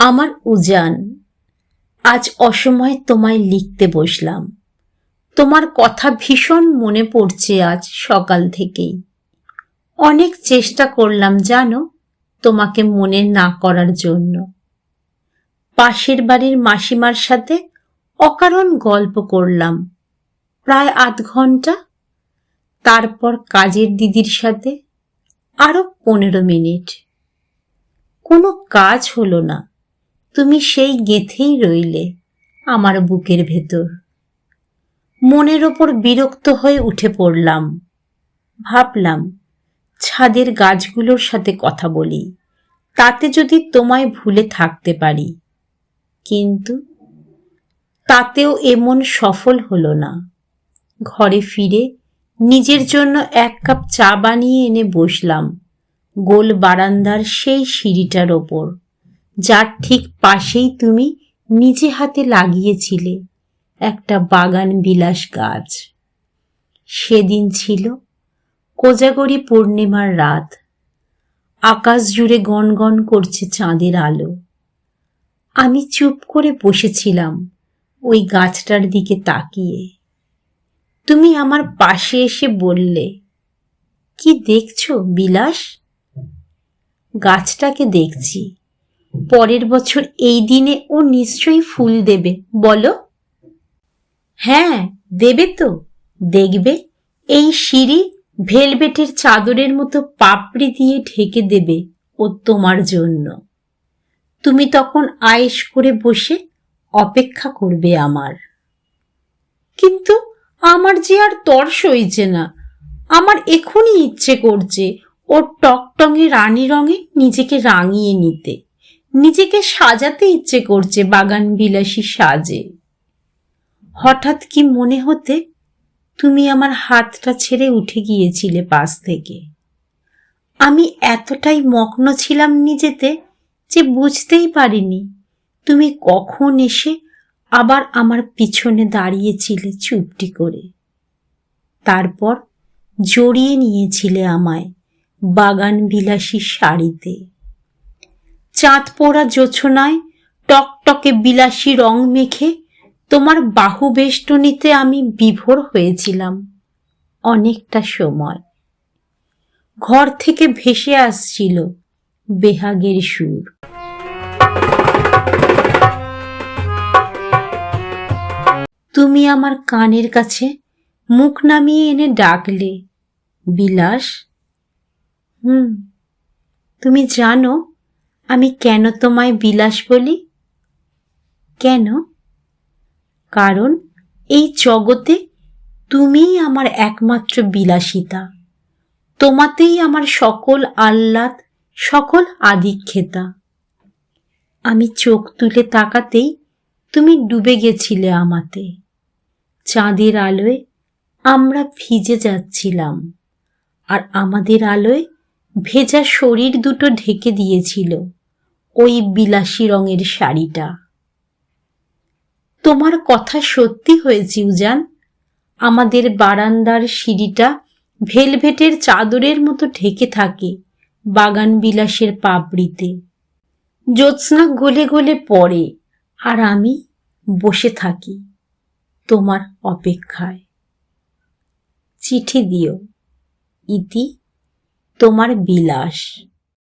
আমার উজান, আজ অসময়ে তোমায় লিখতে বসলাম। তোমার কথা ভীষণ মনে পড়ছে আজ সকাল থেকেই। অনেক চেষ্টা করলাম জানো তোমাকে মনে না করার জন্য। পাশের বাড়ির মাসিমার সাথে অকারণ গল্প করলাম প্রায় আধ ঘন্টা। তারপর কাজের দিদির সাথে আরো 15 মিনিট। কোনো কাজ হলো না, তুমি সেই গেঁথেই রইলে আমার বুকের ভেতর। মনের ওপর বিরক্ত হয়ে উঠে পড়লাম। ভাবলাম ছাদের গাছগুলোর সাথে কথা বলি, তাতে যদি তোমায় ভুলে থাকতে পারি। কিন্তু তাতেও এমন সফল হলো না। ঘরে ফিরে নিজের জন্য 1 কাপ চা বানিয়ে এনে বসলাম গোল বারান্দার সেই সিঁড়িটার ওপর, যার ঠিক পাশেই তুমি নিজে হাতে লাগিয়েছিলে একটা বাগান বিলাস গাছ। সেদিন ছিল কোজাগরী পূর্ণিমার রাত। আকাশ জুড়ে গনগন করছে চাঁদের আলো। আমি চুপ করে বসেছিলাম ওই গাছটার দিকে তাকিয়ে। তুমি আমার পাশে এসে বললে, কি দেখছো বিলাস? গাছটাকে দেখছি। পরের বছর এই দিনে ও নিশ্চয়ই ফুল দেবে, বলো? হ্যাঁ দেবে তো। দেখবে এই সিঁড়ি ভেলভেটের চাদরের মতো পাপড়ি দিয়ে ঢেকে দেবে ও তোমার জন্য। তুমি তখন আয়েশ করে বসে অপেক্ষা করবে আমার। কিন্তু আমার যে আর তর সইছে না। আমার এখনই ইচ্ছে করছে ওর টকটঙে রানী রঙে নিজেকে রাঙিয়ে নিতে, নিজেকে সাজাতে ইচ্ছে করছে বাগান বিলাসী সাজে। হঠাৎ কি মনে হতে তুমি আমার হাতটা ছেড়ে উঠে গিয়েছিলে পাশ থেকে। আমি এতটাই মগ্ন ছিলাম নিজেতে যে বুঝতেই পারিনি তুমি কখন এসে আবার আমার পিছনে দাঁড়িয়েছিলে চুপটি করে। তারপর জড়িয়ে নিয়েছিলে আমায় বাগান বিলাসী শাড়িতে। চাঁদ পোড়া জোছনায় টকটকে বিলাসী রং মেখে তোমার বাহু বেষ্টনীতে আমি বিভোর হয়েছিলাম অনেকটা সময়। ঘর থেকে ভেসে আসছিল বেহাগের সুর। তুমি আমার কানের কাছে মুখ নামিয়ে এনে ডাকলে, বিলাস। তুমি জানো আমি কেন তোমায় বিলাস বলি? কেন? কারণ এই জগতে তুমিই আমার একমাত্র বিলাসিতা। তোমাতেই আমার সকল আহ্লাদ, সকল আদিক্ষেতা। আমি চোখ তুলে তাকাতেই তুমি ডুবে গেছিলে আমাতে। চাঁদের আলোয় আমরা ভিজে যাচ্ছিলাম, আর আমাদের আলোয় ভেজা শরীর দুটো ঢেকে দিয়েছিল ওই বিলাসী রঙের শাড়িটা। তোমার কথা সত্যি হয়েছে উজান। আমাদের বারান্দার সিঁড়িটা ভেলভেটের চাদরের মতো ঢেকে থাকে বাগান বিলাসের পাপড়িতে। জ্যোৎস্না গলে গলে পড়ে, আর আমি বসে থাকি তোমার অপেক্ষায়। চিঠি দিও, ইতি তোমার বিলাস।